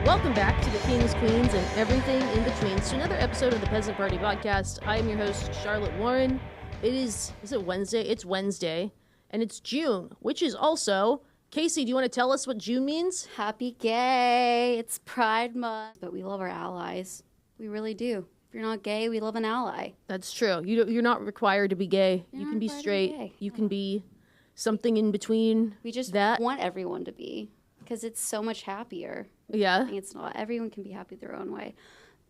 Welcome back to the Kings, Queens, and everything in between to another episode of the Peasant Party Podcast. I am your host, Charlotte Warren. Is it Wednesday? It's Wednesday, and it's June, which is also... Casey, do you want to tell us what June means? Happy gay. It's Pride Month. But we love our allies. We really do. If you're not gay, we love an ally. That's true. You're not required to be gay. You can be straight. You can be something in between. We just want everyone to be, because it's so much happier. Yeah. I think it's not. Everyone can be happy their own way.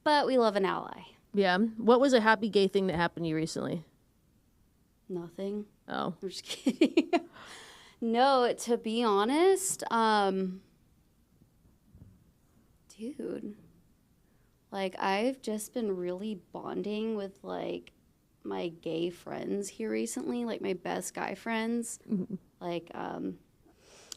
But we love an ally. Yeah. What was a happy gay thing that happened to you recently? Nothing. Oh. I'm just kidding. No, to be honest, dude, like, I've just been really bonding with, like, my gay friends here recently, like, my best guy friends. Mm-hmm. Like,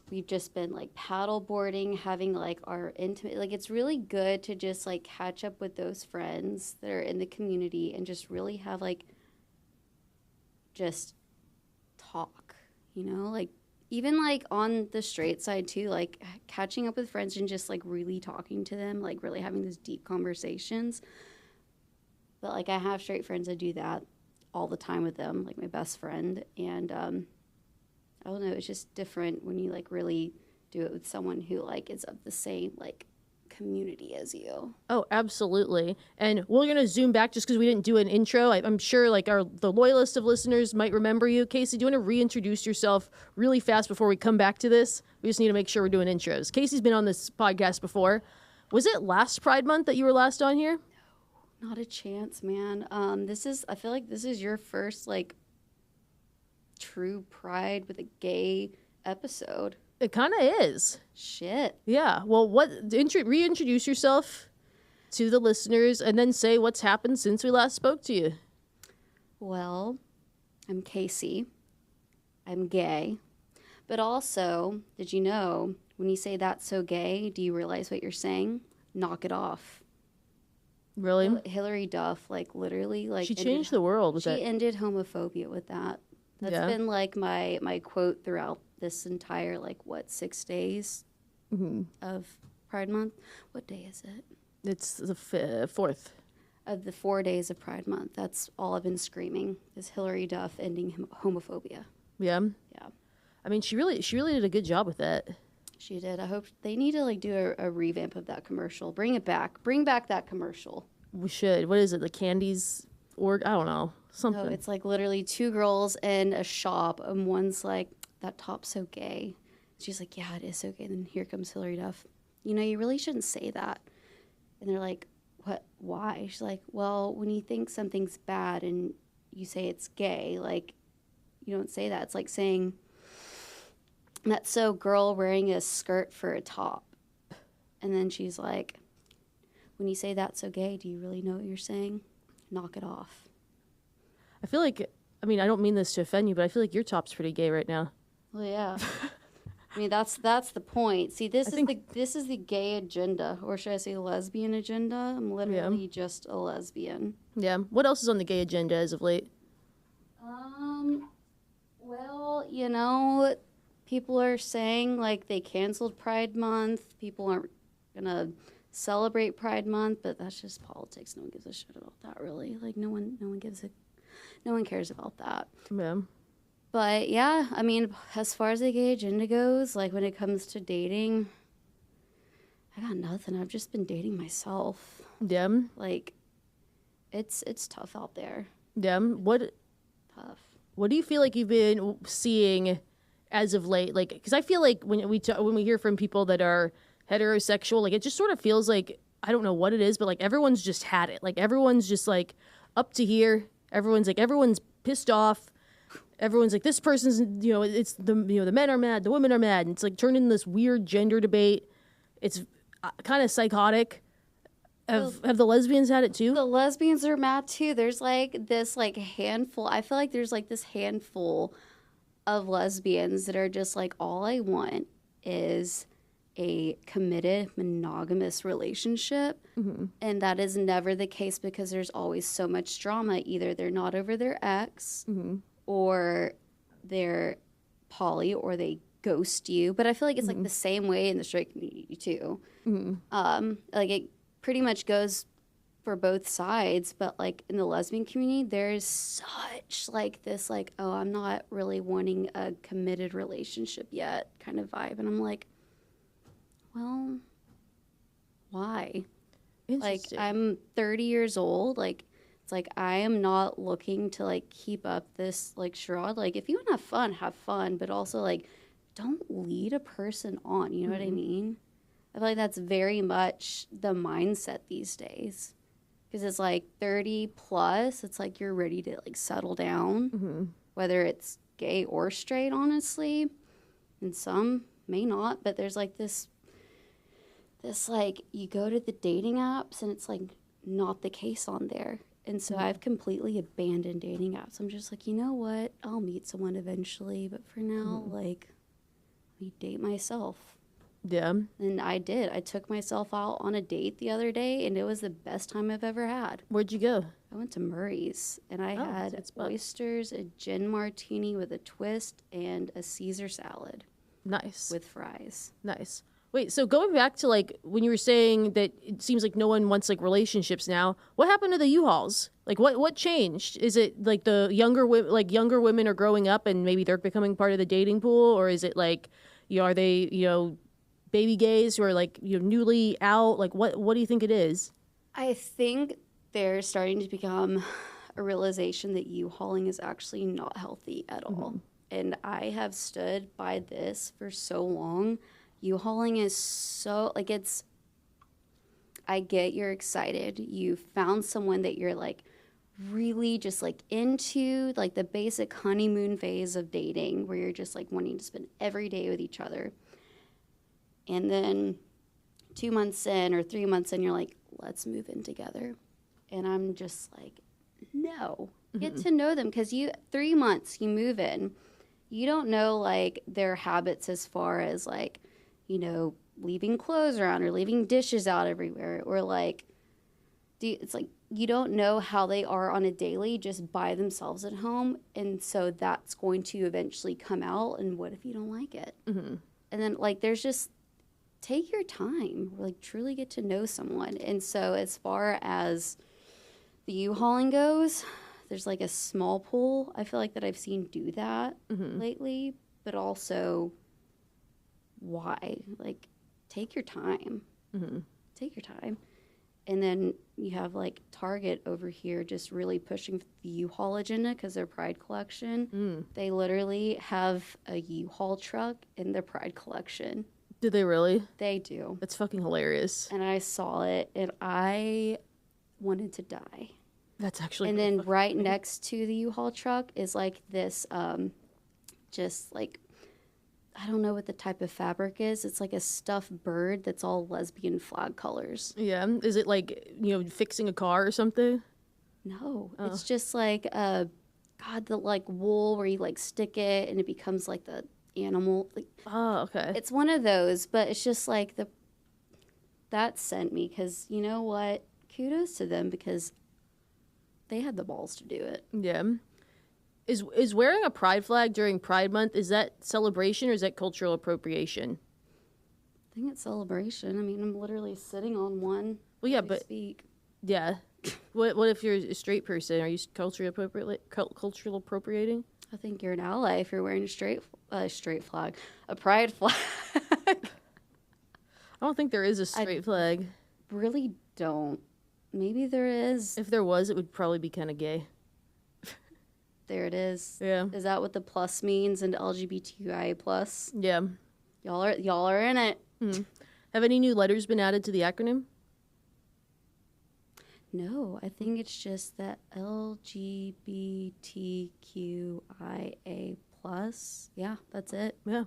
we've just been, like, paddleboarding, having, like, our intimate, like, it's really good to just, like, catch up with those friends that are in the community and just really have, like, just talk, you know, like, even, like, on the straight side, too, like, catching up with friends and just, like, really talking to them, like, really having those deep conversations. But, like, I have straight friends that do that all the time with them, like my best friend. And, I don't know, it's just different when you, like, really do it with someone who, like, is of the same, like, community as you. Oh, absolutely. And we're going to zoom back just because we didn't do an intro. I'm sure like the loyalist of listeners might remember you. Casey, do you want to reintroduce yourself really fast before we come back to this? We just need to make sure we're doing intros. Casey's been on this podcast before. Was it last Pride Month that you were last on here? No, not a chance, man. I feel like this is your first, like, true Pride with a gay episode. It kind of is. Shit. Yeah. Well, reintroduce yourself to the listeners and then say what's happened since we last spoke to you. Well, I'm Casey. I'm gay. But also, did you know, when you say that's so gay, do you realize what you're saying? Knock it off. Really? Hillary Duff, like, literally, like... She changed the world with that. She ended homophobia with that. That's been, like, my quote throughout this entire, like, 6 days of Pride Month? What day is it? It's the 4th. Of the 4 days of Pride Month. That's all I've been screaming, is Hillary Duff ending homophobia. Yeah? Yeah. I mean, she really did a good job with that. She did. I hope they need to, like, do a revamp of that commercial. Bring it back. Bring back that commercial. We should. What is it? The Candies org? I don't know. Something. No, it's, like, literally 2 girls in a shop, and one's like, that top's so gay. She's like, yeah, it is so gay. And then here comes Hillary Duff. You know, you really shouldn't say that. And they're like, what? Why? She's like, well, when you think something's bad and you say it's gay, like, you don't say that. It's like saying, that's so girl wearing a skirt for a top. And then she's like, when you say that's so gay, do you really know what you're saying? Knock it off. I feel like, I mean, I don't mean this to offend you, but I feel like your top's pretty gay right now. Well, yeah. I mean, that's the point. See, this is the gay agenda, or should I say lesbian agenda? I'm literally just a lesbian. Yeah. What else is on the gay agenda as of late? Well, you know, people are saying, like, they canceled Pride Month. People aren't gonna celebrate Pride Month, but that's just politics. No one gives a shit about that, really. Like, no one cares about that. Yeah. But, yeah, I mean, as far as the gay agenda goes, like, when it comes to dating, I got nothing. I've just been dating myself. Yeah. Like, it's tough out there. Yeah. Tough. What do you feel like you've been seeing as of late? Like, because I feel like when we hear from people that are heterosexual, like, it just sort of feels like, I don't know what it is, but, like, everyone's just had it. Like, everyone's just, like, up to here. Everyone's pissed off. Everyone's like, this person's, you know, it's the men are mad, the women are mad. And it's like turned into this weird gender debate. It's kind of psychotic. Have the lesbians had it too? The lesbians are mad too. There's like this like handful. I feel like there's like this handful of lesbians that are just like, all I want is a committed monogamous relationship. Mm-hmm. And that is never the case because there's always so much drama. Either they're not over their ex, mm-hmm. or they're poly, or they ghost you. But I feel like it's like the same way in the straight community too. Like it pretty much goes for both sides, but like in the lesbian community, there's such like this like, oh, I'm not really wanting a committed relationship yet kind of vibe. And I'm like, well, why? Like I'm 30 years old. Like it's like I am not looking to like keep up this like charade. Like if you want to have fun, but also like don't lead a person on. You know what I mean? I feel like that's very much the mindset these days. Because it's like 30 plus, it's like you're ready to like settle down, whether it's gay or straight, honestly. And some may not, but there's like this like you go to the dating apps and it's like not the case on there. And so I've completely abandoned dating apps. I'm just like, you know what? I'll meet someone eventually, but for now, like, let me date myself. Yeah. And I did. I took myself out on a date the other day, and it was the best time I've ever had. Where'd you go? I went to Murray's, and I had good spot. oysters, a gin martini with a twist, and a Caesar salad Nice. with fries. Nice. Wait, so going back to like when you were saying that it seems like no one wants like relationships now, what happened to the U-Hauls? Like what changed? Is it like the younger women are growing up and maybe they're becoming part of the dating pool, or is it like, are they, baby gays who are like, newly out? Like what do you think it is? I think they're starting to become a realization that U-hauling is actually not healthy at all. And I have stood by this for so long. U-hauling is so, like, I get you're excited. You found someone that you're, like, really just, like, into, like, the basic honeymoon phase of dating where you're just, like, wanting to spend every day with each other. And then 2 months in or 3 months in, you're like, let's move in together. And I'm just like, no. Get to know them because 3 months, you move in. You don't know, like, their habits as far as, like, leaving clothes around or leaving dishes out everywhere, or like, it's like you don't know how they are on a daily just by themselves at home, and so that's going to eventually come out. And what if you don't like it? And then like there's just take your time, like truly get to know someone. And so as far as the U-hauling goes, there's like a small pool I feel like that I've seen do that lately, but also why? Like, take your time. Take your time. And then you have, like, Target over here just really pushing the U-Haul agenda because their Pride collection. They literally have a U-Haul truck in their Pride collection. Did they really? They do. That's fucking hilarious. And I saw it, and I wanted to die. That's actually And then right next to the U-Haul truck is, like, this just, like, I don't know what the type of fabric is. It's like a stuffed bird that's all lesbian flag colors. Yeah. Is it like, fixing a car or something? No. It's just like, the like wool where you like stick it and it becomes like the animal. Like, oh, okay. it's one of those, but it's just like that sent me because you know what? Kudos to them because they had the balls to do it. Yeah. Is wearing a pride flag during Pride Month, is that celebration or is that cultural appropriation? I think it's celebration. I mean, I'm literally sitting on one. Well, yeah, as we but speak. yeah. What if you're a straight person? Are you culturally appropriating? I think you're an ally if you're wearing a straight flag, a pride flag. I don't think there is a straight flag. Really don't. Maybe there is. If there was, it would probably be kind of gay. There it is. Yeah. Is that what the plus means in LGBTQIA plus? Yeah. Y'all are in it. Have any new letters been added to the acronym? No, I think it's just that LGBTQIA plus. Yeah, that's it. Yeah. I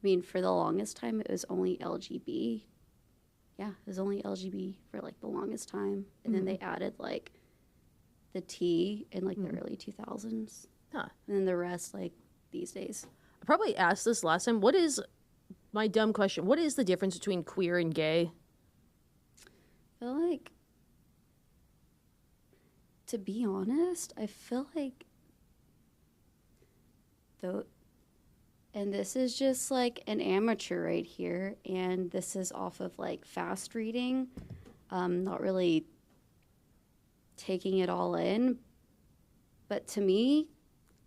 mean, for the longest time, it was only LGB. Yeah, it was only LGB for like the longest time, and then they added like the T in like the early 2000s. Huh. And then the rest like these days. I probably asked this last time. What is my dumb question? What is the difference between queer and gay? I feel like, to be honest, I feel like though and this is just like an amateur right here, and this is off of like fast reading, not really taking it all in. But to me,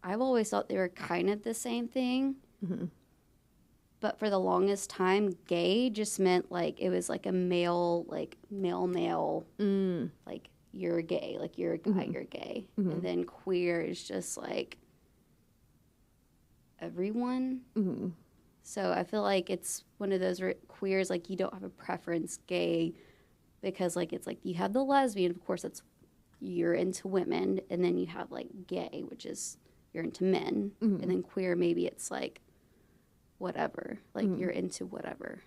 I've always thought they were kind of the same thing. Mm-hmm. But for the longest time, gay just meant like it was like a male, like male, like you're gay, like you're a guy, you're gay. And then queer is just like everyone. So I feel like it's one of those queers, like you don't have a preference, gay, because like it's like you have the lesbian, of course, that's you're into women, and then you have like gay, which is you're into men, and then queer, maybe it's like whatever, like you're into whatever.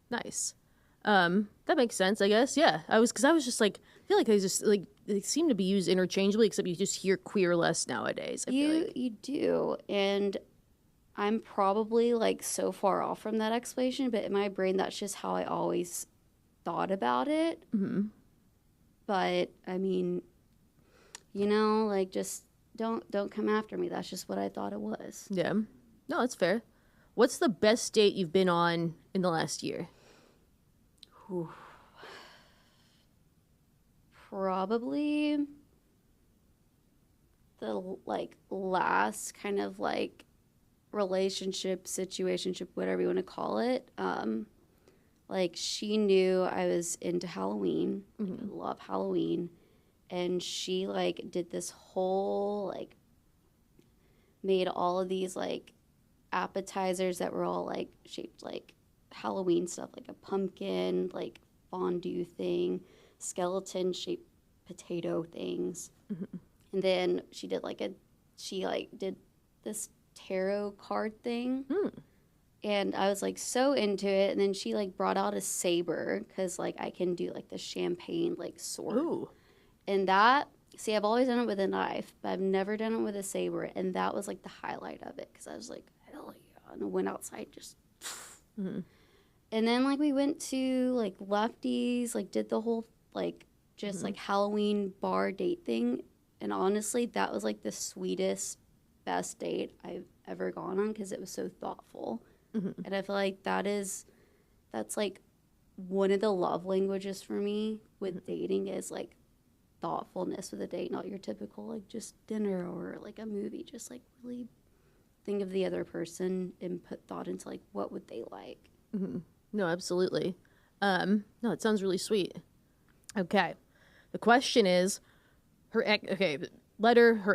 Nice. That makes sense, I guess. Yeah, I was just like, I feel like they seem to be used interchangeably, except you just hear queer less nowadays. I feel like. You do, and I'm probably like so far off from that explanation, but in my brain, that's just how I always thought about it. But I mean, like just don't come after me. That's just what I thought it was. Yeah. No, that's fair. What's the best date you've been on in the last year? Whew. Probably the like last kind of like relationship, situationship, whatever you want to call it. Like she knew I was into Halloween. I love Halloween. And she like did this whole like made all of these like appetizers that were all like shaped like Halloween stuff, like a pumpkin, like fondue thing, skeleton shaped potato things. And then she did did this tarot card thing. And I was like so into it, and then she like brought out a saber because like I can do like the champagne like sword. Ooh. And that, see, I've always done it with a knife, but I've never done it with a saber, and that was like the highlight of it because I was like, hell yeah, and I went outside just. And then like we went to like Lefties, like did the whole like just like Halloween bar date thing, and honestly, that was like the sweetest, best date I've ever gone on because it was so thoughtful. And I feel like that's like one of the love languages for me with dating is like thoughtfulness with a date, not your typical like just dinner or like a movie. Just like really think of the other person and put thought into like what would they like. No, absolutely. No, it sounds really sweet. Okay. The question is, her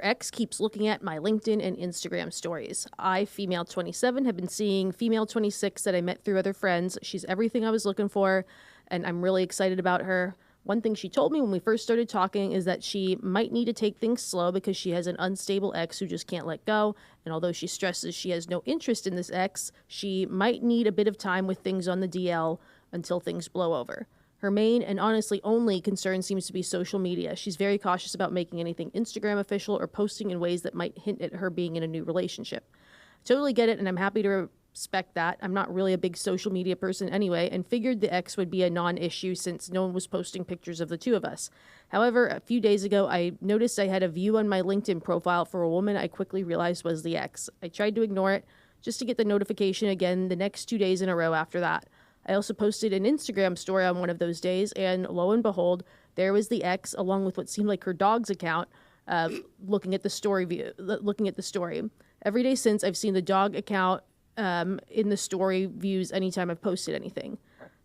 ex keeps looking at my LinkedIn and Instagram stories. I, female 27, have been seeing female 26 that I met through other friends. She's everything I was looking for, and I'm really excited about her. One thing she told me when we first started talking is that she might need to take things slow because she has an unstable ex who just can't let go. And although she stresses she has no interest in this ex, she might need a bit of time with things on the DL until things blow over. Her main and honestly only concern seems to be social media. She's very cautious about making anything Instagram official or posting in ways that might hint at her being in a new relationship. I totally get it, and I'm happy to respect that. I'm not really a big social media person anyway, and figured the ex would be a non-issue since no one was posting pictures of the two of us. However, a few days ago, I noticed I had a view on my LinkedIn profile for a woman I quickly realized was the ex. I tried to ignore it just to get the notification again the next 2 days in a row after that. I also posted an Instagram story on one of those days, and lo and behold, there was the ex, along with what seemed like her dog's account, looking at the story. Every day since, I've seen the dog account in the story views anytime I've posted anything.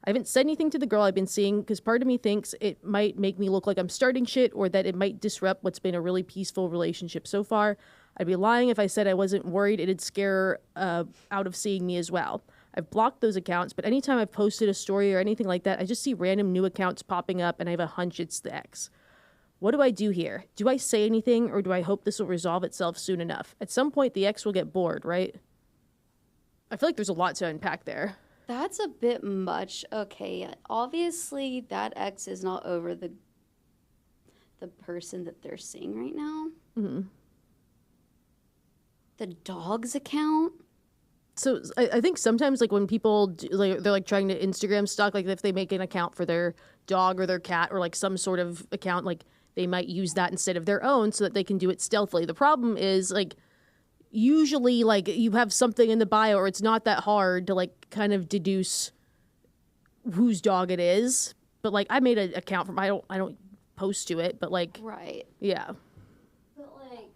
I haven't said anything to the girl I've been seeing because part of me thinks it might make me look like I'm starting shit or that it might disrupt what's been a really peaceful relationship so far. I'd be lying if I said I wasn't worried it'd scare her out of seeing me as well. I've blocked those accounts, but anytime I've posted a story or anything like that, I just see random new accounts popping up and I have a hunch it's the ex. What do I do here? Do I say anything or do I hope this will resolve itself soon enough? At some point, the ex will get bored, right? I feel like there's a lot to unpack there. That's a bit much. Okay, obviously that ex is not over the person that they're seeing right now. The dog's account? So I think sometimes like when people they're like trying to Instagram stalk, like if they make an account for their dog or their cat or like some sort of account, like they might use that instead of their own so that they can do it stealthily. The problem is like usually like you have something in the bio, or it's not that hard to like kind of deduce whose dog it is. But like I made an account from I don't post to it, but like Right. yeah. But like,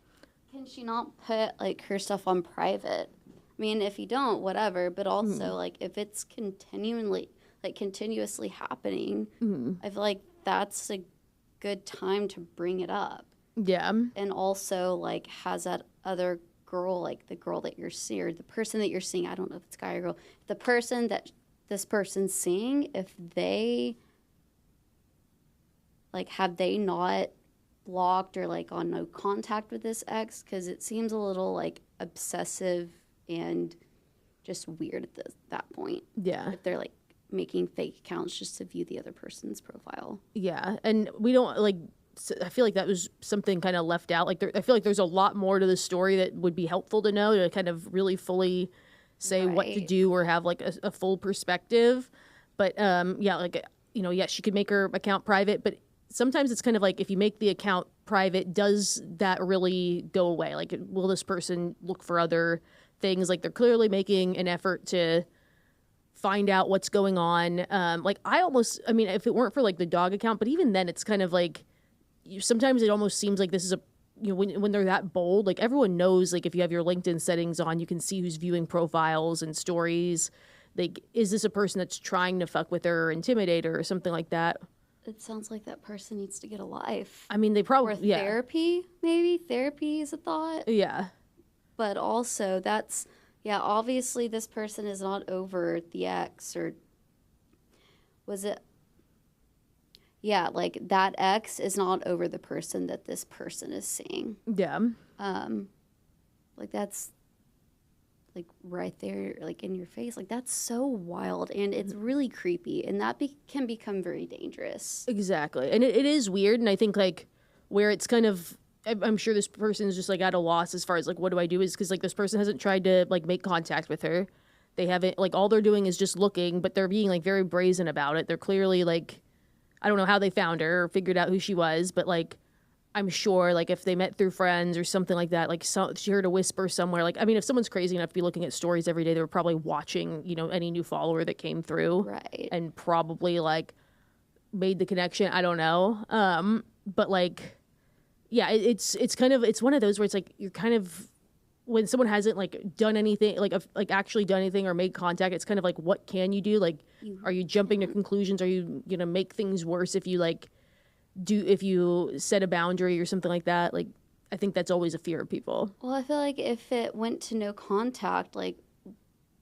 can she not put like her stuff on private? I mean, if you don't, whatever. But also, like, if it's continuously happening, I feel like that's a good time to bring it up. Yeah. And also, like, has that other girl, like the girl that you're seeing, or the person that you're seeing, I don't know if it's guy or girl, the person that this person's seeing, if they, like, have they not blocked or, like, on no contact with this ex? Because it seems a little, like, obsessive and just weird at that point. Yeah. If they're, like, making fake accounts just to view the other person's profile. Yeah. And we don't like, I feel like that was something kind of left out. Like I feel like there's a lot more to the story that would be helpful to know to kind of really fully say what to Right. do or have like a full perspective. But yeah, like, you know, yeah, she could make her account private, but sometimes it's kind of like if you make the account private, does that really go away? Like, will this person look for other things? Like, they're clearly making an effort to find out what's going on. Like, I mean, if it weren't for like the dog account, but even then, it's kind of like, sometimes it almost seems like this is a, you know, when they're that bold, like everyone knows, like if you have your LinkedIn settings on, you can see who's viewing profiles and stories. Like, is this a person that's trying to fuck with her or intimidate her or something like that? It sounds like that person needs to get a life. I mean, they Or probably, yeah. therapy, maybe. Therapy is a thought. Yeah. But also, that's, yeah, obviously this person is not over the ex, or was it? Yeah, like that ex is not over the person that this person is seeing. Yeah. Like that's like right there, like in your face. Like that's so wild, and it's really creepy, and that can become very dangerous. Exactly. And it is weird. And I think like where it's kind of, I'm sure this person is just like at a loss as far as like, what do I do? Is because like this person hasn't tried to like make contact with her. They haven't, like, all they're doing is just looking, but they're being like very brazen about it. They're clearly like, I don't know how they found her or figured out who she was, but like, I'm sure like if they met through friends or something like that, like she heard a whisper somewhere. Like, I mean, if someone's crazy enough to be looking at stories every day, they were probably watching, you know, any new follower that came through. Right. And probably like made the connection. I don't know. But like, yeah, it's kind of, it's one of those where it's like, you're kind of, when someone hasn't like done anything, like actually done anything or made contact, it's kind of like, what can you do? Like, are you jumping to conclusions? Are you gonna make things worse if you like if you set a boundary or something like that? Like, I think that's always a fear of people. Well, I feel like if it went to no contact, like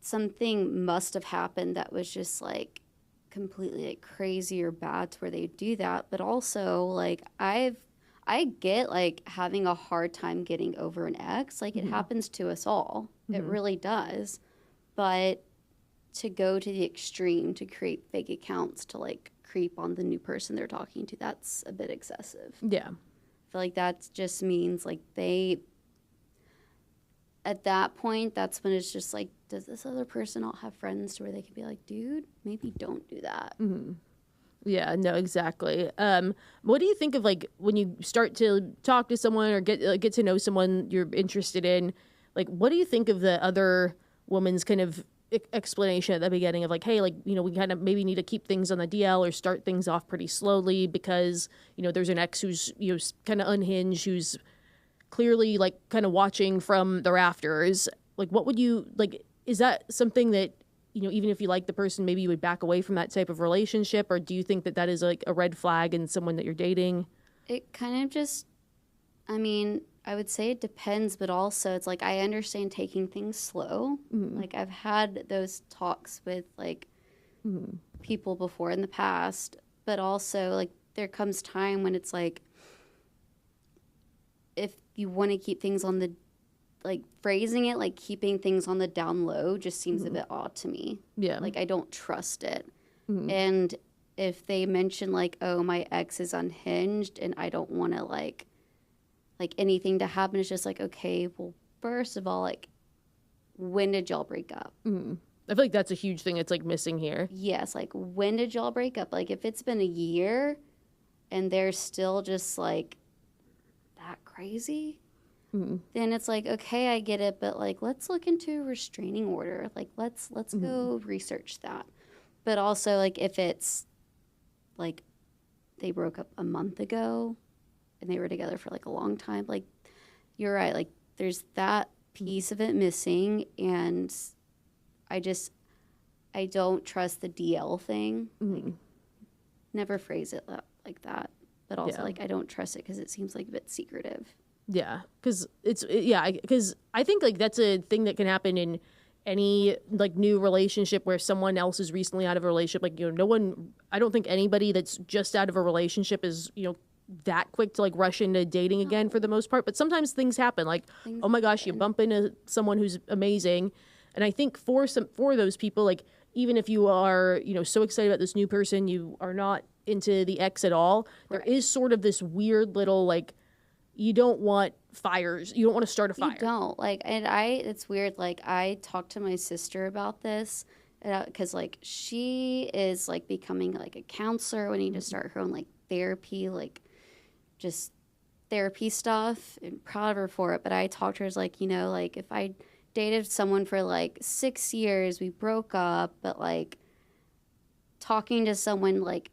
something must have happened that was just like completely like crazy or bad to where they do that. But also, like I get like having a hard time getting over an ex. Like it happens to us all. It really does. But to go to the extreme to create fake accounts to like creep on the new person they're talking to, that's a bit excessive. Yeah. I feel like that just means like at that point, that's when it's just like, does this other person not have friends to where they can be like, dude, maybe don't do that? Yeah, no, exactly. What do you think of like when you start to talk to someone or get to know someone you're interested in? Like, what do you think of the other woman's kind of explanation at the beginning of like, hey, like, you know, we kind of maybe need to keep things on the DL or start things off pretty slowly because, you know, there's an ex who's, you know, kind of unhinged, who's clearly like kind of watching from the rafters. Like, what would you like? Is that something that, you know, even if you like the person, maybe you would back away from that type of relationship? Or do you think that that is like a red flag in someone that you're dating? It kind of just, I mean, I would say it depends, but also it's like I understand taking things slow. Like I've had those talks with like people before in the past, but also like there comes time when it's like if you want to keep things on the, like phrasing it like keeping things on the down low just seems a bit odd to me. Yeah. Like I don't trust it. And if they mention like, oh, my ex is unhinged and I don't want to like anything to happen, it's just like, okay, well, first of all, like, when did y'all break up? I feel like that's a huge thing that's like missing here. Yes, like, when did y'all break up? Like, if it's been a year and they're still just like that crazy, then it's like, okay, I get it, but like let's look into a restraining order. Like let's go research that. But also like if it's like they broke up a month ago and they were together for like a long time, like you're right, like there's that piece of it missing, and I don't trust the DL thing. Like, never phrase it like that. But also, like, I don't trust it because it seems like a bit secretive. Yeah, because because I think like that's a thing that can happen in any like new relationship where someone else is recently out of a relationship. Like, no one, I don't think anybody that's just out of a relationship is, that quick to like rush into dating again for the most part. But sometimes things happen. Like, oh my gosh, you bump into someone who's amazing. And I think for those people, like, even if you are, so excited about this new person, you are not into the ex at all. There is sort of this weird little like, you don't want fires. You don't want to start a fire. You don't. Like, and it's weird. Like, I talked to my sister about this because, like, she is, like, becoming, like, a counselor. We need to start her own, like, therapy, like, just therapy stuff. And proud of her for it. But I talked to her as, like, like, if I dated someone for, like, 6 years, we broke up, but, like, talking to someone, like,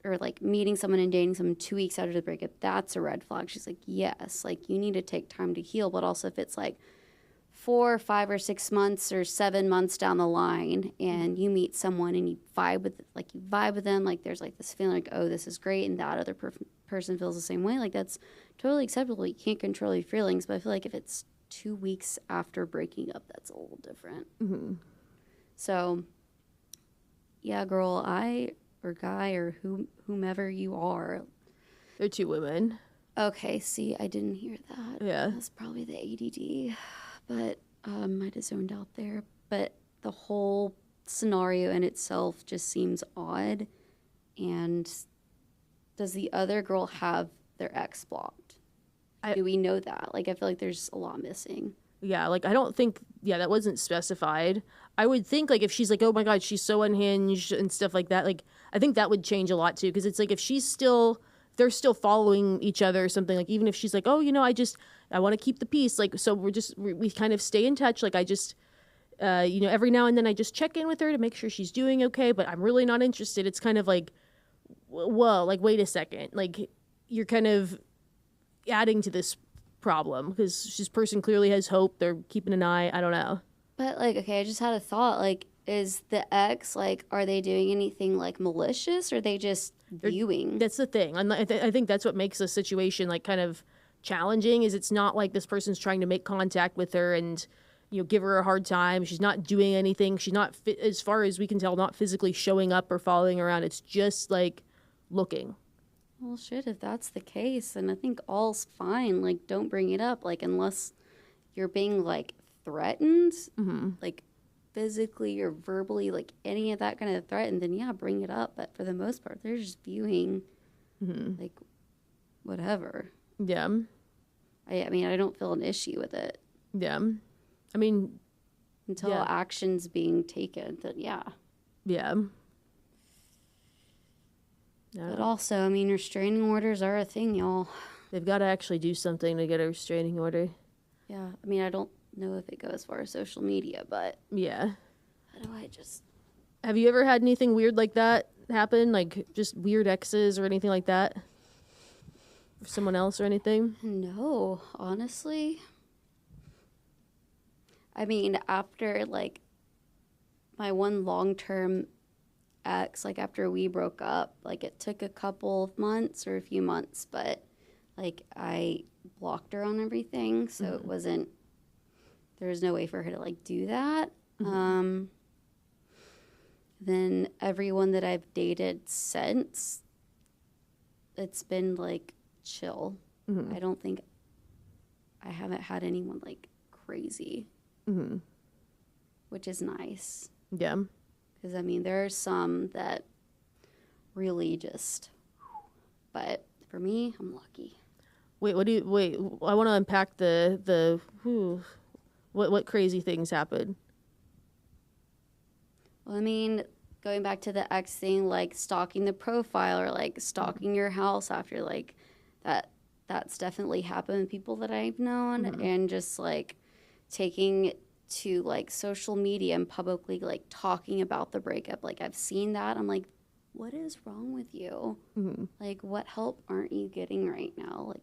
or like meeting someone and dating someone 2 weeks after the breakup, that's a red flag. She's like, yes, like you need to take time to heal. But also if it's like 4 or 5 or 6 months or 7 months down the line and you meet someone and you vibe with them, like there's like this feeling like, oh, this is great. And that other person feels the same way. Like that's totally acceptable. You can't control your feelings. But I feel like if it's 2 weeks after breaking up, that's a little different. So yeah, girl, or guy or whomever you are. They're 2 women. Okay, see, I didn't hear that. Yeah. That's probably the ADD, but might have zoned out there. But the whole scenario in itself just seems odd. And does the other girl have their ex blocked? Do we know that? Like, I feel like there's a lot missing. Yeah, like I don't think that wasn't specified. I would think like if she's like, oh my god, she's so unhinged and stuff like that, like I think that would change a lot too, because it's like if they're still following each other or something, like even if she's like, oh, I want to keep the peace, like so we kind of stay in touch, like I just every now and then I just check in with her to make sure she's doing okay, but I'm really not interested. It's kind of like, whoa, like wait a second, like you're kind of adding to this problem because this person clearly has hope. They're keeping an eye. I don't know. But like, okay, I just had a thought. Like, is the ex like, are they doing anything like malicious, or are they just viewing? That's the thing. I think that's what makes the situation like kind of challenging. Is it's not like this person's trying to make contact with her and give her a hard time. She's not doing anything. She's not, as far as we can tell, not physically showing up or following around. It's just like looking. Well, shit, if that's the case, then I think all's fine. Like, don't bring it up. Like, unless you're being, like, threatened, like, physically or verbally, like, any of that kind of threat, and then, yeah, bring it up. But for the most part, they're just viewing, like, whatever. Yeah. I mean, I don't feel an issue with it. Yeah. I mean... Until action's being taken, then, yeah. Yeah. But also, I mean, restraining orders are a thing, y'all. They've got to actually do something to get a restraining order. Yeah. I mean, I don't know if it goes as far as social media, but... Yeah. How do I just... Have you ever had anything weird like that happen? Like, just weird exes or anything like that? For someone else or anything? No, honestly. I mean, after, like, my one long-term ex, like after we broke up, like it took a couple of months or a few months, but like I blocked her on everything, so it wasn't, there was no way for her to like do that. Then everyone that I've dated since, it's been like chill. I don't think, I haven't had anyone like crazy, which is nice. Yeah. Because, I mean, there are some that really just, but for me, I'm lucky. Wait, I want to unpack what crazy things happened. Well, I mean, going back to the ex thing, like stalking the profile or like stalking your house after like that that's definitely happened with people that I've known, and just like taking to like social media and publicly like talking about the breakup. Like I've seen that. I'm like, what is wrong with you? Like, what help aren't you getting right now?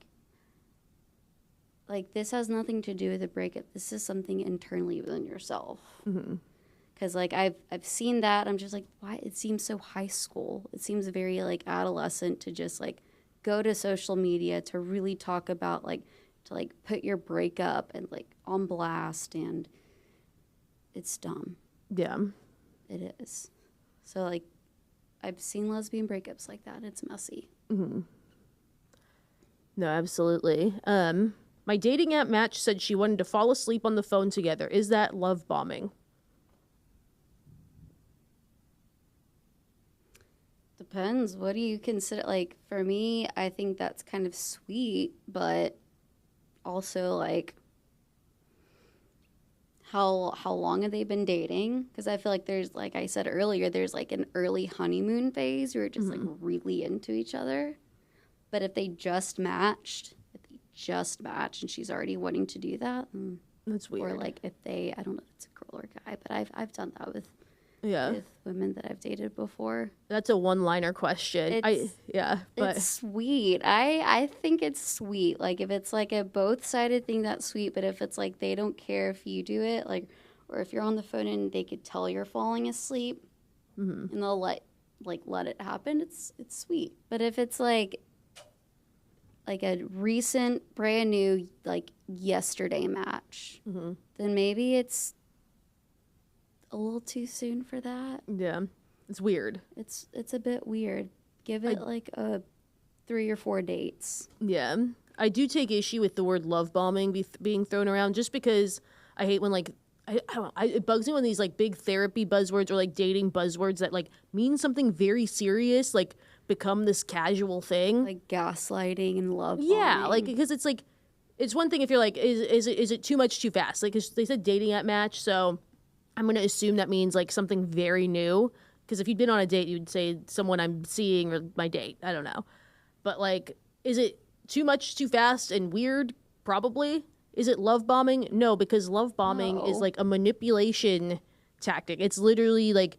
Like this has nothing to do with the breakup. This is something internally within yourself. Because like I've seen that. I'm just like, why? It seems so high school. It seems very like adolescent to just like go to social media to really talk about like to like put your breakup and like on blast, and it's dumb. Yeah. It is. So like I've seen lesbian breakups like that. It's messy. No, absolutely. My dating app match said she wanted to fall asleep on the phone together. Is that love bombing? Depends. What do you consider? Like for me, I think that's kind of sweet, but also like how long have they been dating? Because I feel like there's, like I said earlier, there's like an early honeymoon phase where you're just like really into each other. But if they just matched, and she's already wanting to do that, That's weird. or like if they, I don't know if it's a girl or a guy, but I've done that with Yeah. with women that I've dated before. That's a one-liner question. It's sweet. I think it's sweet. Like if it's like a both-sided thing, that's sweet. But if it's like they don't care if you do it, like, or if you're on the phone and they could tell you're falling asleep, and they'll let it happen, it's sweet. But if it's like a recent, brand new, like yesterday match, then maybe it's a little too soon for that. Yeah. It's weird. It's a bit weird. Give it like a 3 or 4 dates. Yeah. I do take issue with the word love bombing being thrown around, just because I hate when like I don't know, it bugs me when these like big therapy buzzwords or like dating buzzwords that like mean something very serious like become this casual thing. Like gaslighting and love bombing. Yeah, like because it's like it's one thing if you're like is it too much too fast? Like 'cause they said dating app match, so I'm going to assume that means like something very new. Because if you'd been on a date, you'd say someone I'm seeing or my date. I don't know. But like, is it too much too fast and weird? Probably. Is it love bombing? No, because love bombing is like a manipulation tactic. It's literally like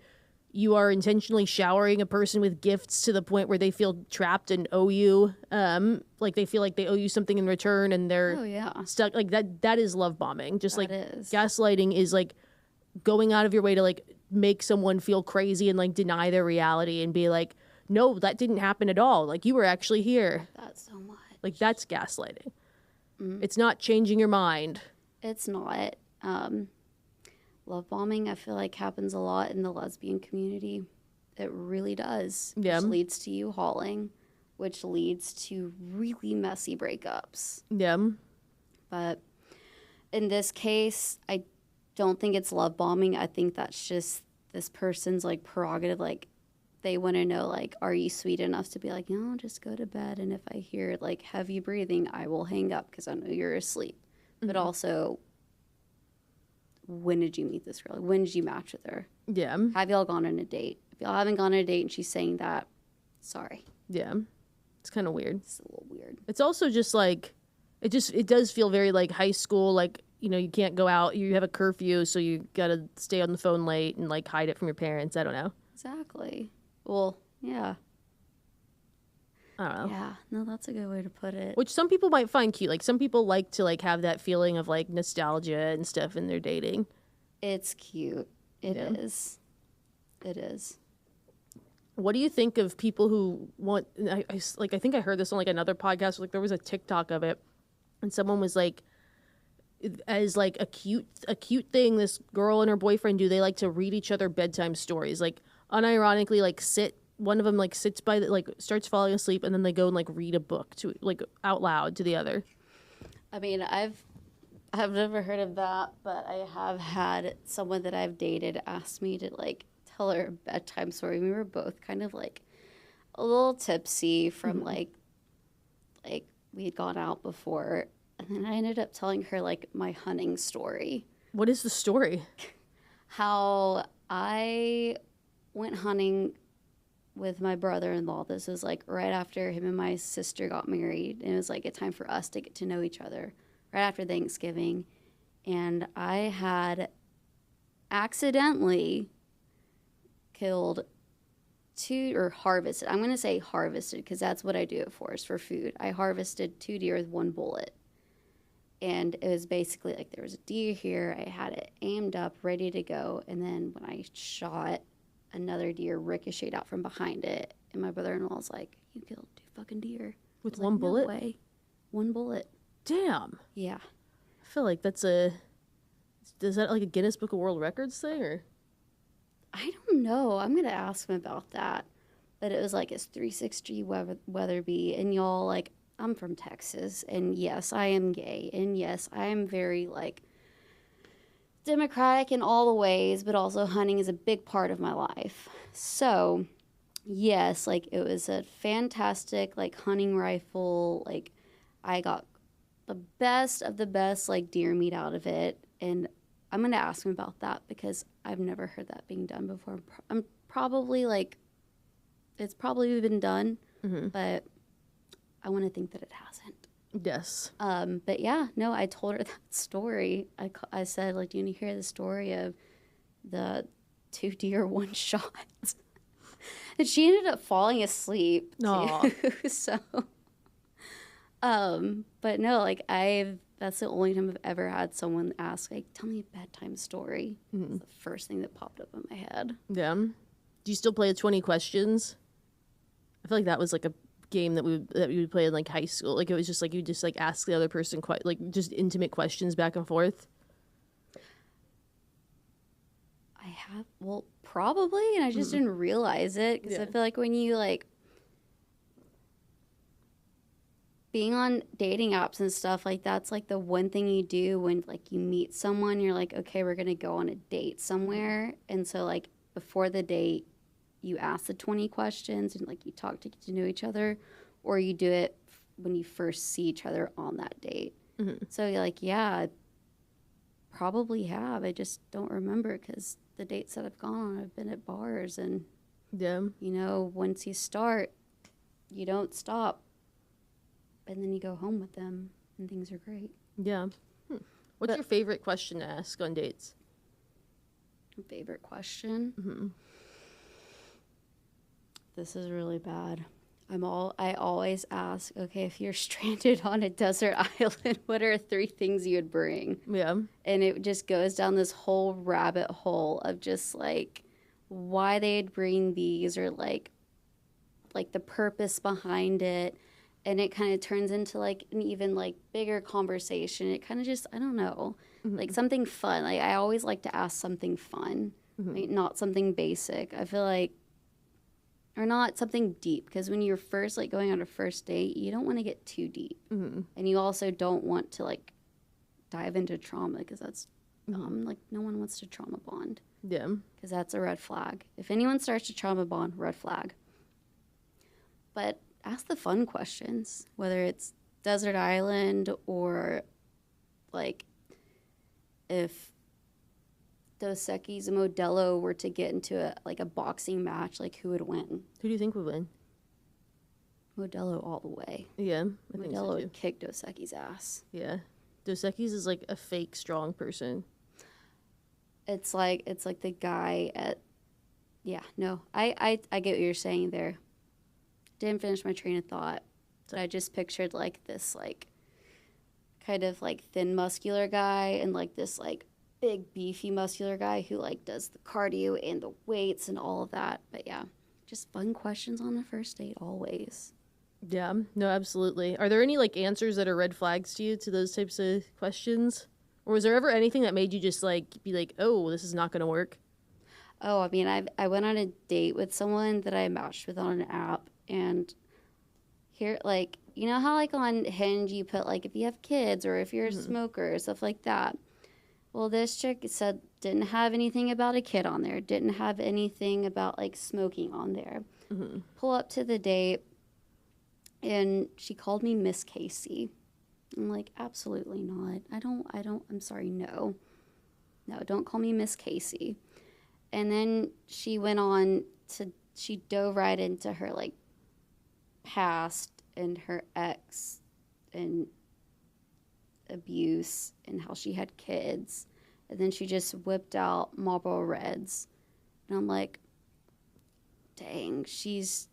you are intentionally showering a person with gifts to the point where they feel trapped and owe you. Like they feel like they owe you something in return and they're stuck. Like that is love bombing. Just like gaslighting is like going out of your way to like make someone feel crazy and like deny their reality and be like, no, that didn't happen at all. Like you were actually here. That's so much. Like that's gaslighting. It's not changing your mind. It's not. Love bombing, I feel like, happens a lot in the lesbian community. It really does. Yeah. Which leads to you hauling, which leads to really messy breakups. Yeah. But in this case, I don't think it's love bombing. I think that's just this person's like prerogative. Like they want to know, like, are you sweet enough to be like, no, just go to bed. And if I hear like heavy breathing, I will hang up because I know you're asleep. But also, when did you meet this girl? When did you match with her? Yeah. Have y'all gone on a date? If y'all haven't gone on a date and she's saying that, sorry. Yeah. It's kind of weird. It's a little weird. It's also just like, it does feel very like high school, like, you know, you can't go out, you have a curfew, so you gotta stay on the phone late and like hide it from your parents. I don't know. Exactly. Well, yeah. I don't know. Yeah. No, that's a good way to put it. Which some people might find cute. Like some people like to like have that feeling of like nostalgia and stuff in their dating. It's cute. It is. It is. What do you think of people who want? I think I heard this on like another podcast. Like there was a TikTok of it, and someone was like, as like a cute thing this girl and her boyfriend do, they like to read each other bedtime stories, like unironically, like one of them like sits by the, like starts falling asleep and then they go and like read a book to like out loud to the other. I mean, I've never heard of that, but I have had someone that I've dated ask me to like tell her a bedtime story. We were both kind of like a little tipsy from like we had gone out before. And then I ended up telling her, like, my hunting story. What is the story? How I went hunting with my brother-in-law. This was like right after him and my sister got married, and it was like a time for us to get to know each other right after Thanksgiving. And I had accidentally killed harvested. I'm going to say harvested because that's what I do it for, is for food. I harvested 2 deer with 1 bullet. And it was basically like there was a deer here. I had it aimed up, ready to go. And then when I shot, another deer ricocheted out from behind it. And my brother-in-law was like, "You killed 2 fucking deer." With I was one like, bullet? No way. 1 bullet. Damn. Yeah. I feel like is that like a Guinness Book of World Records thing, or? I don't know. I'm going to ask him about that. But it was like his 360 Weatherby. And y'all, like, I'm from Texas. And yes, I am gay. And yes, I am very, like, democratic in all the ways. But also hunting is a big part of my life. So, yes, like, it was a fantastic, like, hunting rifle. Like, I got the best of the best, like, deer meat out of it. And I'm going to ask him about that because I've never heard that being done before. I'm probably like, it's probably been done, but I want to think that it hasn't. Yes. But yeah, no, I told her that story. I said, like, do you want to hear the story of the 2 deer, 1 shot? And she ended up falling asleep too. So, but no, like that's the only time I've ever had someone ask, like, tell me a bedtime story. It's the first thing that popped up in my head. Yeah. Do you still play 20 questions? I feel like that was like a game that we would play in like high school. Like it was just like you just like ask the other person like just intimate questions back and forth. Well, probably, and I just didn't realize it because I feel like when you like being on dating apps and stuff, like that's like the one thing you do when like you meet someone, you're like, okay, we're gonna go on a date somewhere, and so like before the date you ask the 20 questions and like you talk to get to know each other, or you do it when you first see each other on that date. So you're like, yeah, I probably have, I just don't remember because the dates that I've gone on, I've been at bars, and you know, once you start you don't stop. And then you go home with them, and things are great. Yeah. What's your favorite question to ask on dates? Favorite question? This is really bad. I always ask, okay, if you're stranded on a desert island, what are 3 things you would bring? Yeah. And it just goes down this whole rabbit hole of just like why they'd bring these, or like the purpose behind it. And it kind of turns into like an even like bigger conversation. It kind of just, I don't know, like something fun. Like I always like to ask something fun, like not something basic. I feel like, or not something deep, because when you're first like going on a first date, you don't want to get too deep, and you also don't want to like dive into trauma, because that's dumb. Like no one wants to trauma bond. Yeah. Because that's a red flag. If anyone starts to trauma bond, red flag. But ask the fun questions, whether it's desert island or like if Dos Equis and Modelo were to get into a boxing match, like who would win? Who do you think would win? Modelo all the way. Yeah, I think so Modelo too. would kick Dos Equis' ass. Yeah. Dos Equis is like a fake strong person. It's like the guy at, yeah, no, I get what you're saying there. Didn't finish my train of thought, but I just pictured like this like kind of like thin muscular guy and like this like big beefy muscular guy who like does the cardio and the weights and all of that. But yeah, just fun questions on a first date always. Yeah, no, absolutely. Are there any like answers that are red flags to you to those types of questions? Or was there ever anything that made you just like be like, oh, this is not going to work? Oh, I mean, I went on a date with someone that I matched with on an app, and here, like, you know how like on Hinge you put like if you have kids or if you're a smoker or stuff like that. Well, this chick said didn't have anything about a kid on there, didn't have anything about like smoking on there. Pull up to the date, and she called me Miss Casey. I'm like, absolutely not. I'm sorry, no, don't call me Miss Casey. And then she went on to she dove right into her like past and her ex and abuse and how she had kids, and then she just whipped out Marlboro Reds, and I'm like, dang, she's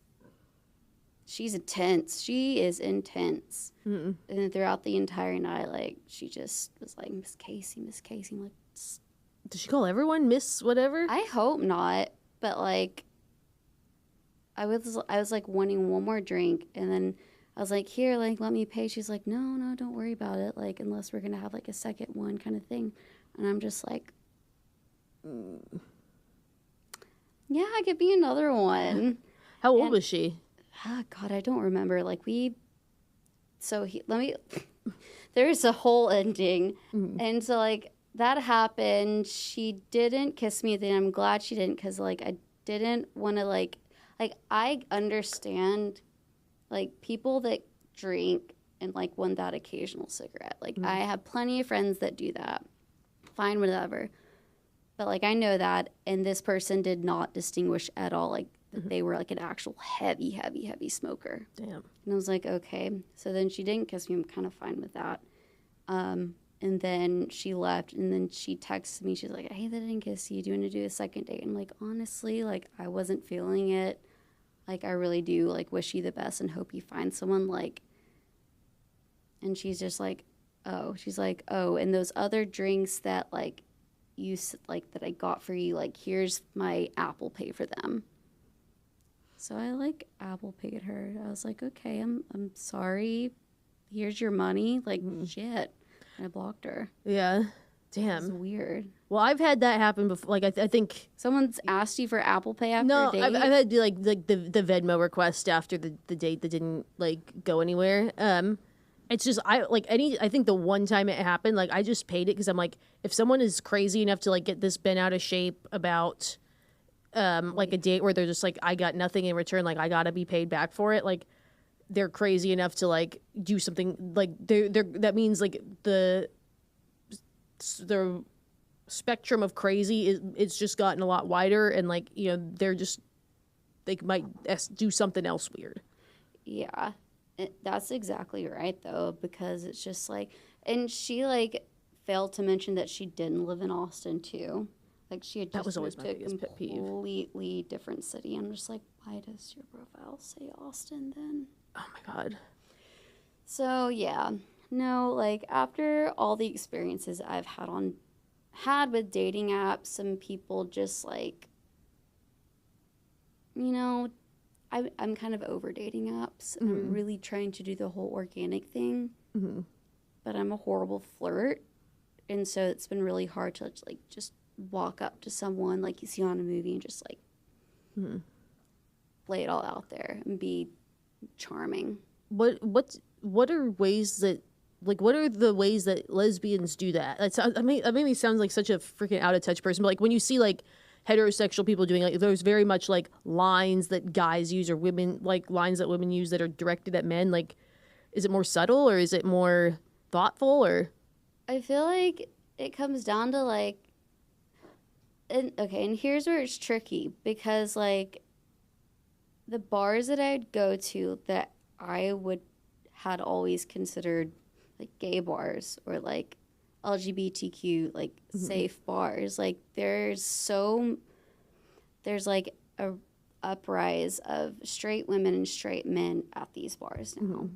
intense. She is intense. Mm-mm. And then throughout the entire night, like, she just was like, Miss Casey. I'm like, Does she call everyone Miss whatever? I hope not, but like, I was like wanting one more drink, and then I was like, here, like, let me pay. She's like, no, don't worry about it, like, unless we're gonna have like a second one kind of thing. And I'm just like, yeah, I could be another one. How old was she? God, I don't remember. Like, there's a whole ending. Mm-hmm. And so, like, that happened. She didn't kiss me at the end. I'm glad she didn't, because, like, I didn't want to, like, I understand, like, people that drink and, like, want that occasional cigarette. Like, I have plenty of friends that do that. Fine, whatever. But, like, I know that, and this person did not distinguish at all, like, that they were, like, an actual heavy smoker. Damn. And I was like, okay. So then she didn't kiss me. I'm kind of fine with that. And then she left, and then she texted me. She's like, hey, I didn't kiss you. Do you want to do a second date? I'm like, honestly, like, I wasn't feeling it. Like, I really do, like, wish you the best and hope you find someone, like, and she's just like, oh. She's like, oh, and those other drinks that, like, like, that I got for you, like, here's my Apple Pay for them. So I, like, Apple paid her. I was like, okay, I'm sorry. Here's your money. Like, shit. And I blocked her. Yeah. It's Damn. weird. Well, I've had that happen before. Like, I think. Someone's asked you for Apple Pay after No, a date? I've had like the Venmo request after the date that didn't like go anywhere. It's just I think the one time it happened, like I just paid it because I'm like, if someone is crazy enough to like get this bent out of shape about like a date where they're just like, I got nothing in return, like I gotta be paid back for it, like they're crazy enough to like do something like they're that means like the spectrum of crazy it's just gotten a lot wider, and like, you know, they might do something else weird. Yeah, that's exactly right though, because it's just like, and she like failed to mention that she didn't live in Austin too. Like, she had just That was always moved my to a biggest pet peeve. completely different city. I'm just like, why does your profile say Austin then? Oh my god. So yeah, no, like after all the experiences I've had with dating apps, some people just like, you know, I'm kind of over dating apps. Mm-hmm. I'm really trying to do the whole organic thing, Mm-hmm. but I'm a horrible flirt, and so it's been really hard to like just walk up to someone like you see on a movie and just like lay it all out there and be charming. What are ways that, like, what are the ways that lesbians do that? That made me sound like such a freaking out of touch person. But like when you see like heterosexual people doing, like, there's very much like lines that guys use or women, like lines that women use that are directed at men. Like, is it more subtle or is it more thoughtful? Or I feel like it comes down to like, and here's where it's tricky, because like the bars that I'd go to that I had always considered like gay bars or like LGBTQ like safe bars, like there's like a uprise of straight women and straight men at these bars now.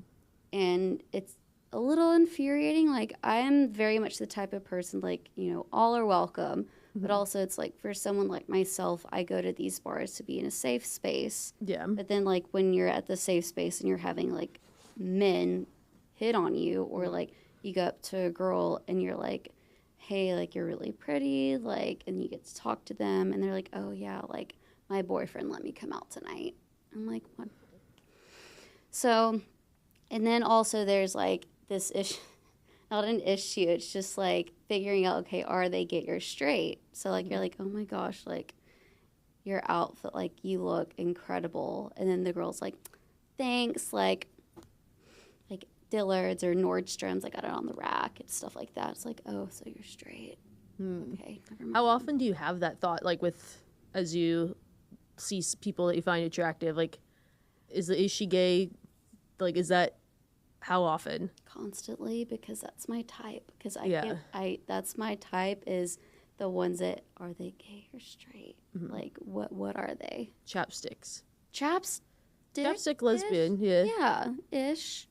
And it's a little infuriating. Like, I am very much the type of person, like, you know, all are welcome. But also it's like, for someone like myself, I go to these bars to be in a safe space. yeah, But then, like, when you're at the safe space and you're having, like, men hit on you, or, like, you go up to a girl and you're like, hey, like, you're really pretty, like, and you get to talk to them, and they're like, oh, yeah, like, my boyfriend let me come out tonight. I'm like, what? So, and then also there's, like, this issue. Not an issue. It's just like figuring out, okay, are they gay or straight? So like, you're like, oh my gosh, like your outfit, like you look incredible. And then the girl's like, thanks, like Dillard's or Nordstrom's, I got it on the rack and stuff like that. It's like, oh, so you're straight. Okay, never mind. how often do you have that thought, like with as you see people that you find attractive? Like, is she gay? Like, is that how often? Constantly, because that's my type. Because Yeah. that's my type, is the ones that, are they gay or straight? Like, what are they? Chapsticks. Chapstick lesbian, yeah. Yeah, ish.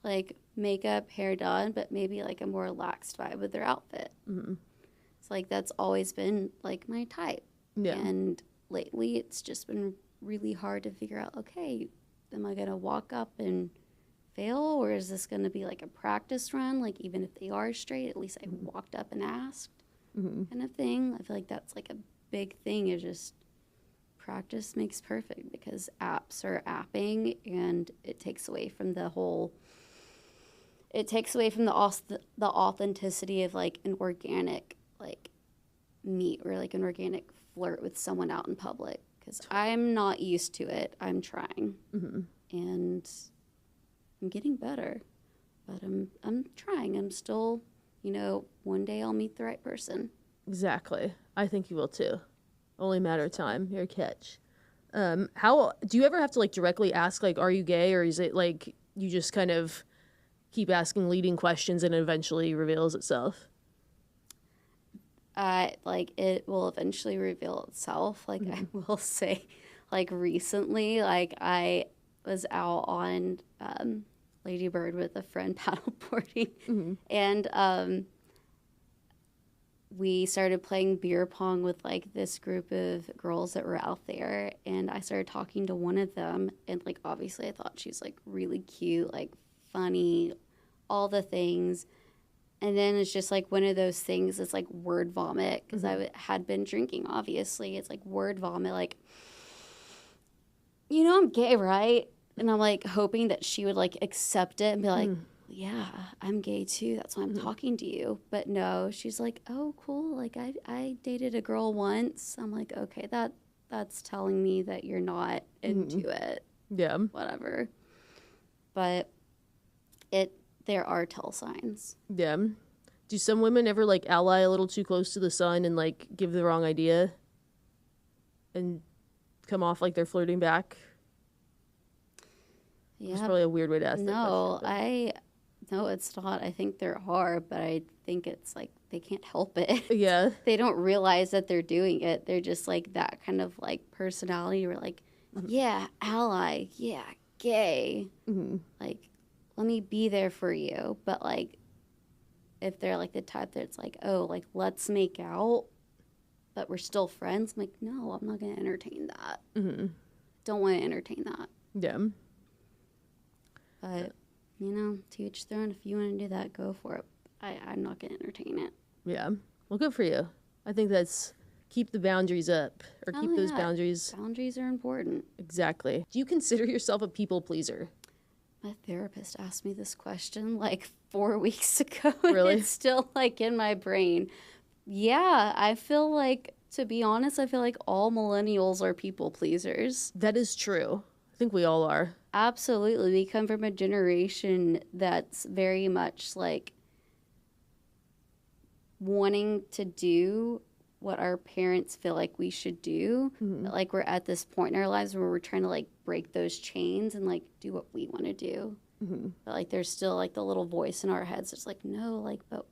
Like, makeup, hair done, but maybe like a more relaxed vibe with their outfit. It's like, that's always been like my type. Yeah. And lately it's just been really hard to figure out, okay, am I gonna walk up and fail, or is this gonna be like a practice run? Like, even if they are straight, at least I walked up and asked, kind of thing. I feel like that's like a big thing, is just practice makes perfect, because apps are apping, and it takes away from the authenticity of like an organic like meet, or like an organic flirt with someone out in public, because I'm not used to it. I'm trying, and I'm getting better, but I'm trying. I'm still, one day I'll meet the right person. Exactly. I think you will too. Only a matter of time. You're a catch. How do you ever have to like directly ask, like, are you gay, or is it like you just kind of keep asking leading questions and it eventually reveals itself? Like, it will eventually reveal itself. Like, I will say, like, recently, like, I was out on Lady Bird with a friend paddleboarding, and we started playing beer pong with like this group of girls that were out there, and I started talking to one of them, and like, obviously I thought she's like really cute, like funny, all the things. And then it's just like one of those things, it's like word vomit, because I had been drinking, obviously. It's like word vomit, like, I'm gay, right? And I'm like hoping that she would like accept it and be like, yeah, I'm gay too. That's why I'm talking to you. But no, she's like, oh, cool. Like, I dated a girl once. I'm like, okay, that's telling me that you're not into it. Yeah. Whatever. But there are tell signs. Yeah. Do some women ever like ally a little too close to the sun and like give the wrong idea and come off like they're flirting back? Yeah. It's probably a weird way to ask that question. No, it's not. I think there are, but I think it's like they can't help it. Yeah. They don't realize that they're doing it. They're just like that kind of like personality where like, yeah, ally, yeah, gay. Like, let me be there for you. But like, if they're like the type that's like, oh, like, let's make out, but we're still friends, I'm like, no, I'm not going to entertain that. Don't want to entertain that. Yeah. But, to each their own. If you want to do that, go for it. I'm not going to entertain it. Yeah. Well, good for you. I think that's keep the boundaries up, or keep those boundaries. Boundaries are important. Exactly. Do you consider yourself a people pleaser? My therapist asked me this question like 4 weeks ago. Really? It's still like in my brain. Yeah, I feel like, to be honest, I feel like all millennials are people pleasers. That is true. I think we all are. Absolutely. We come from a generation that's very much like wanting to do what our parents feel like we should do. But like, we're at this point in our lives where we're trying to like break those chains and like do what we want to do. But like, there's still like the little voice in our heads that's like, no, like, but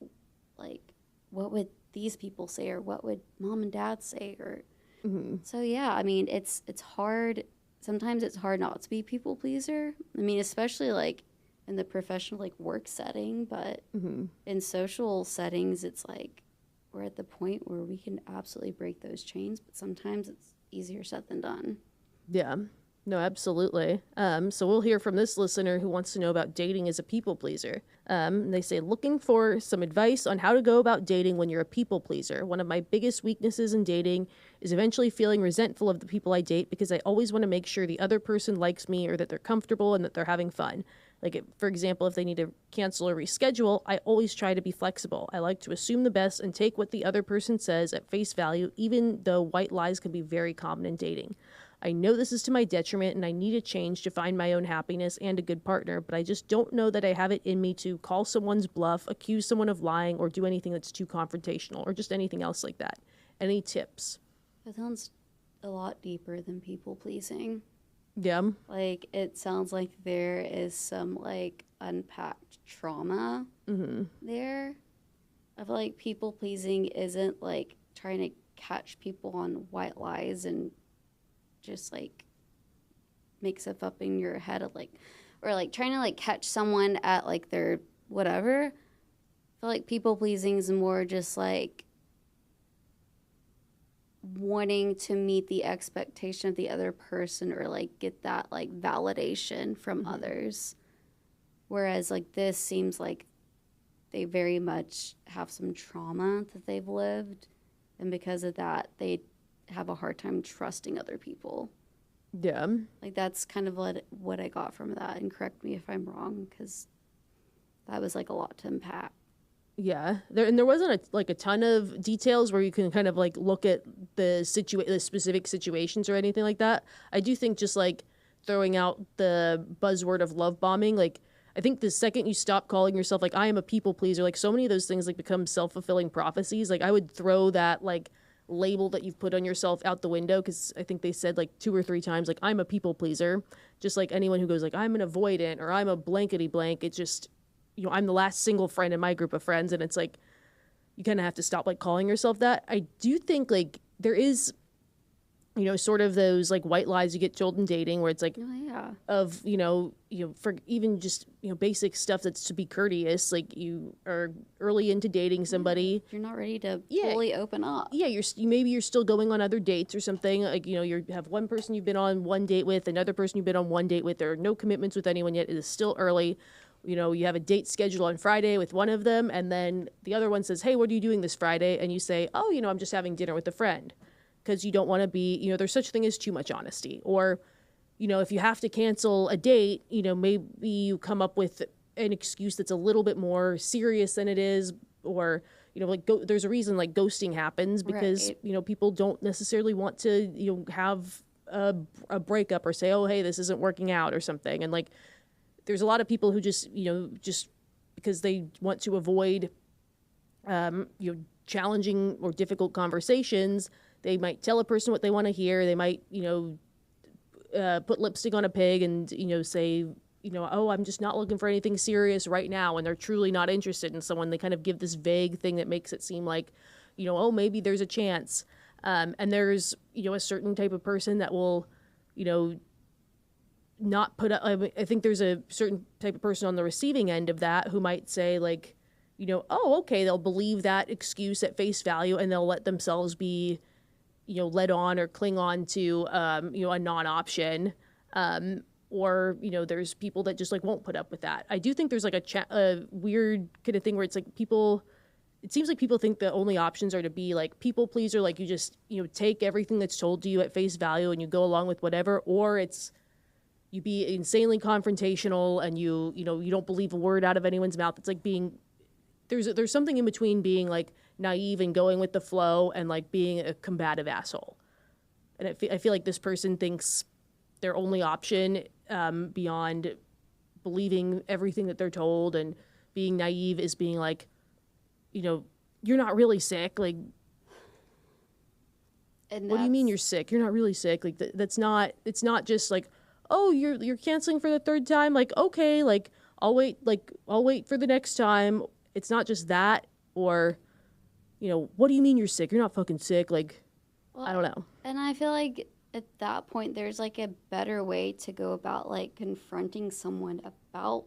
like, what would these people say, or what would mom and dad say? Or so yeah, I mean, it's hard. Sometimes it's hard not to be people pleaser. I mean, especially like in the professional like work setting, but in social settings, it's like we're at the point where we can absolutely break those chains, but sometimes it's easier said than done. Yeah. No, absolutely. So we'll hear from this listener who wants to know about dating as a people pleaser. They say, looking for some advice on how to go about dating when you're a people pleaser. One of my biggest weaknesses in dating is eventually feeling resentful of the people I date, because I always want to make sure the other person likes me, or that they're comfortable and that they're having fun. Like, for example, if they need to cancel or reschedule, I always try to be flexible. I like to assume the best and take what the other person says at face value, even though white lies can be very common in dating. I know this is to my detriment, and I need a change to find my own happiness and a good partner, but I just don't know that I have it in me to call someone's bluff, accuse someone of lying, or do anything that's too confrontational, or just anything else like that. Any tips? That sounds a lot deeper than people pleasing. Yeah. Like, it sounds like there is some, like, unpacked trauma there. I feel like people pleasing isn't, like, trying to catch people on white lies and just, like, make stuff up in your head of, like, or, like, trying to, like, catch someone at, like, their whatever. I feel like people pleasing is more just, like, wanting to meet the expectation of the other person or like get that like validation from others, whereas like this seems like they very much have some trauma that they've lived, and because of that they have a hard time trusting other people. Yeah. Like that's kind of what I got from that, and correct me if I'm wrong because that was like a lot to unpack. Yeah, there wasn't a ton of details where you can kind of like look at the specific situations or anything like that. I do think just like throwing out the buzzword of love bombing, like I think the second you stop calling yourself like I am a people pleaser, like so many of those things like become self-fulfilling prophecies. Like I would throw that like label that you've put on yourself out the window, because I think they said like 2 or 3 times like I'm a people pleaser. Just like anyone who goes like I'm an avoidant or I'm a blankety blank, it's just, you know, I'm the last single friend in my group of friends, and it's like you kind of have to stop like calling yourself that. I do think like there is, you know, sort of those like white lies you get told in dating where it's like Oh yeah. of, for even just, you know, basic stuff that's to be courteous, like you are early into dating somebody. You're not ready to Yeah. fully open up. Yeah, maybe you're still going on other dates or something. Like, you know, you have one person you've been on one date with, another person you've been on one date with. There are no commitments with anyone yet. It is still early. You know, you have a date scheduled on Friday with one of them, and then the other one says, hey, what are you doing this Friday? And you say, oh, you know, I'm just having dinner with a friend, because you don't want to be, you know, there's such a thing as too much honesty. Or, you know, if you have to cancel a date, you know, maybe you come up with an excuse that's a little bit more serious than it is. Or, you know, like there's a reason like ghosting happens, because, Right. you know, people don't necessarily want to, you know, have a breakup or say, oh, hey, this isn't working out or something. And like, there's a lot of people who just, you know, just because they want to avoid, you know, challenging or difficult conversations, they might tell a person what they want to hear. They might, you know, put lipstick on a pig and, you know, say, you know, oh, I'm just not looking for anything serious right now. When they're truly not interested in someone, they kind of give this vague thing that makes it seem like, you know, oh, maybe there's a chance. And there's, you know, a certain type of person that will, you know, not put up. I think there's a certain type of person on the receiving end of that who might say like, you know, oh, okay, they'll believe that excuse at face value and they'll let themselves be, you know, led on or cling on to, you know, a non-option. Or, you know, there's people that just like won't put up with that. I do think there's like a weird kind of thing where it's like it seems like people think the only options are to be like people pleaser, like you just, you know, take everything that's told to you at face value and you go along with whatever, or it's you be insanely confrontational and you know, you don't believe a word out of anyone's mouth. It's like being, there's something in between being like naive and going with the flow and like being a combative asshole. And I feel like this person thinks their only option, beyond believing everything that they're told and being naive, is being like, you know, you're not really sick. Like, And what do you mean you're sick? You're not really sick. Like, that's not, it's not just like, oh, you're canceling for the 3rd time. Like, okay, like, I'll wait for the next time. It's not just that. Or, you know, what do you mean you're sick? You're not fucking sick. Like, Well, I don't know. And I feel like at that point, there's like a better way to go about like confronting someone about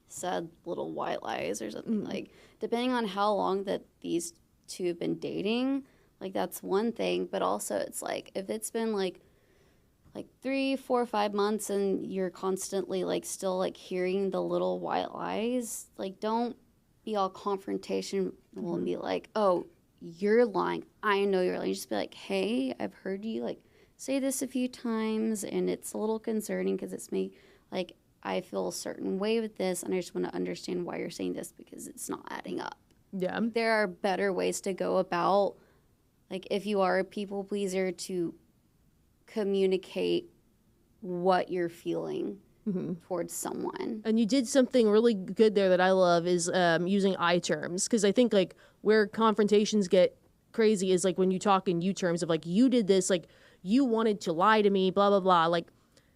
said little white lies or something. Like, depending on how long that these two have been dating, like that's one thing. But also, it's like if it's been like 3, 4, 5 months and you're constantly like still like hearing the little white lies, like don't be all confrontational and be like, oh, you're lying. I know you're lying. Just be like, hey, I've heard you like say this a few times and it's a little concerning because it's me. Like, I feel a certain way with this and I just want to understand why you're saying this because it's not adding up. Yeah. There are better ways to go about, like, if you are a people pleaser, to communicate what you're feeling towards someone. And you did something really good there that I love is using I terms, because I think like where confrontations get crazy is like when you talk in you terms of like you did this, like you wanted to lie to me, blah, blah, blah. Like,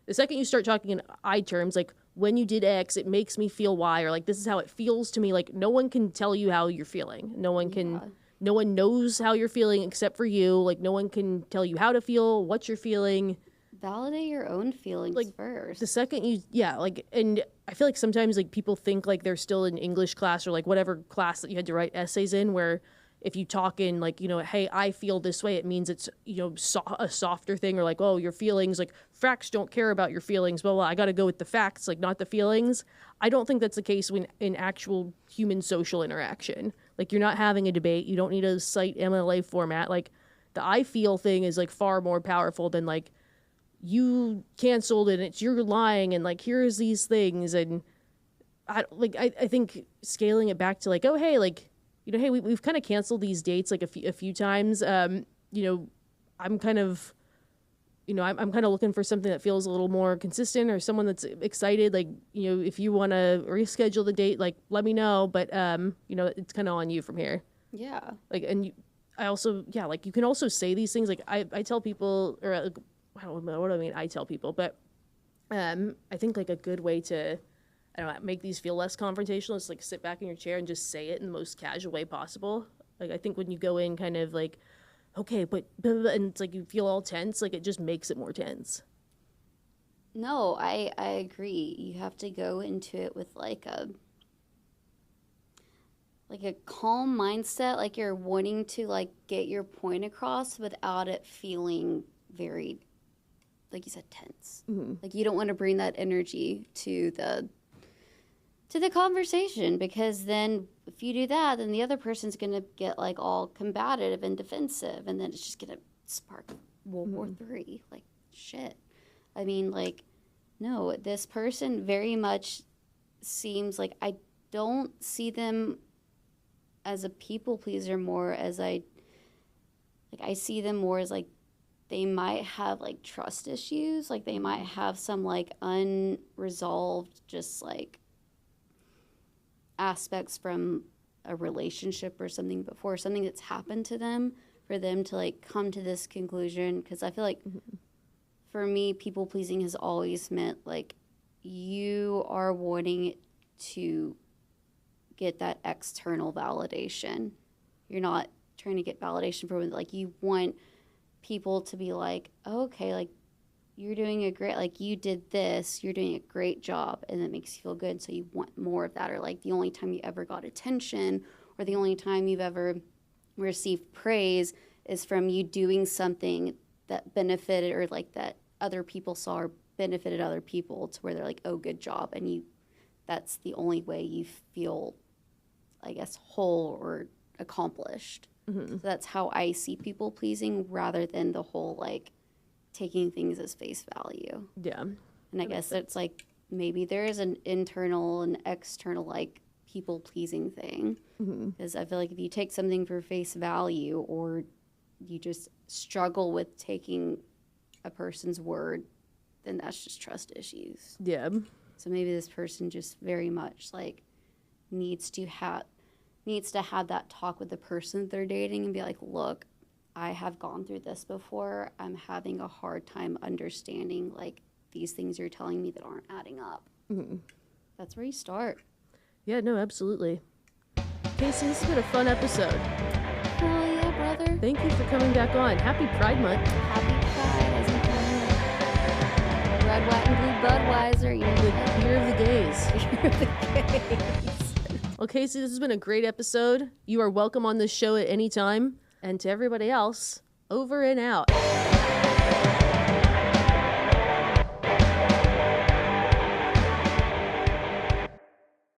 the second you start talking in I terms, like, when you did X, it makes me feel Y, or like, this is how it feels to me. Like, no one can tell you how you're feeling. No one knows how you're feeling except for you. Like, no one can tell you how to feel, what you're feeling. Validate your own feelings like, first. The second you, like, and I feel like sometimes, like, people think, like, they're still in English class or, like, whatever class that you had to write essays in, where if you talk in, like, hey, I feel this way, it means it's, a softer thing, or like, oh, your feelings, like, facts don't care about your feelings, blah, blah. I got to go with the facts, like, not the feelings. I don't think that's the case when in actual human social interaction. Like, you're not having a debate. You don't need to cite MLA format. Like, the I feel thing is, like, far more powerful than, like, you canceled and it's you're lying and, like, here's these things. And I think scaling it back to, like, oh, hey, like, hey, we've kind of canceled these dates, like, a few times. I'm kind of, I'm kind of looking for something that feels a little more consistent, or someone that's excited. Like, if you want to reschedule the date, like, let me know. But, it's kind of on you from here. Yeah. Like, and I also, like, you can also say these things. Like, I tell people, or I don't know what do I mean. I tell people, but I think, like, a good way to, I don't know, make these feel less confrontational is, like, sit back in your chair and just say it in the most casual way possible. Like, I think when you go in kind of like, okay, but, and it's like you feel all tense, like, it just makes it more tense. No, I agree. You have to go into it with, like, a calm mindset, like you're wanting to, like, get your point across without it feeling very, like you said, tense. Mm-hmm. Like, you don't want to bring that energy to the conversation, because then if you do that, then the other person's going to get, like, all combative and defensive, and then it's just going to spark World War III. Like, shit. I mean, like, no, this person very much seems like I don't see them as a people pleaser more as I see them more as, like, they might have, like, trust issues. Like, they might have some, like, unresolved, just, like, aspects from a relationship or something before, something that's happened to them, for them to, like, come to this conclusion. Because I feel like for me, people pleasing has always meant, like, you are wanting to get that external validation. You're not trying to get validation from it. Like, you want people to be like, oh, okay, like, you're doing a great, like, you did this, you're doing a great job, and it makes you feel good, so you want more of that. Or, like, the only time you ever got attention, or the only time you've ever received praise is from you doing something that benefited, or, like, that other people saw or benefited other people, to where they're like, oh, good job. And that's the only way you feel, I guess, whole or accomplished. Mm-hmm. So that's how I see people pleasing, rather than the whole, like, taking things as face value. Yeah. And I guess it's like, maybe there is an internal and external, like, people pleasing thing. Because I feel like if you take something for face value, or you just struggle with taking a person's word, then that's just trust issues. Yeah. So maybe this person just very much, like, needs to have that talk with the person that they're dating and be like, look, I have gone through this before. I'm having a hard time understanding, like, these things you're telling me that aren't adding up. Mm-hmm. That's where you start. Yeah, no, absolutely. Casey, this has been a fun episode. Hell yeah, brother. Thank you for coming back on. Happy Pride Month. Happy Pride, as in red, white, and blue Budweiser. You know, the year of the gays. Year of the gays. Well, Casey, this has been a great episode. You are welcome on this show at any time. And to everybody else, over and out.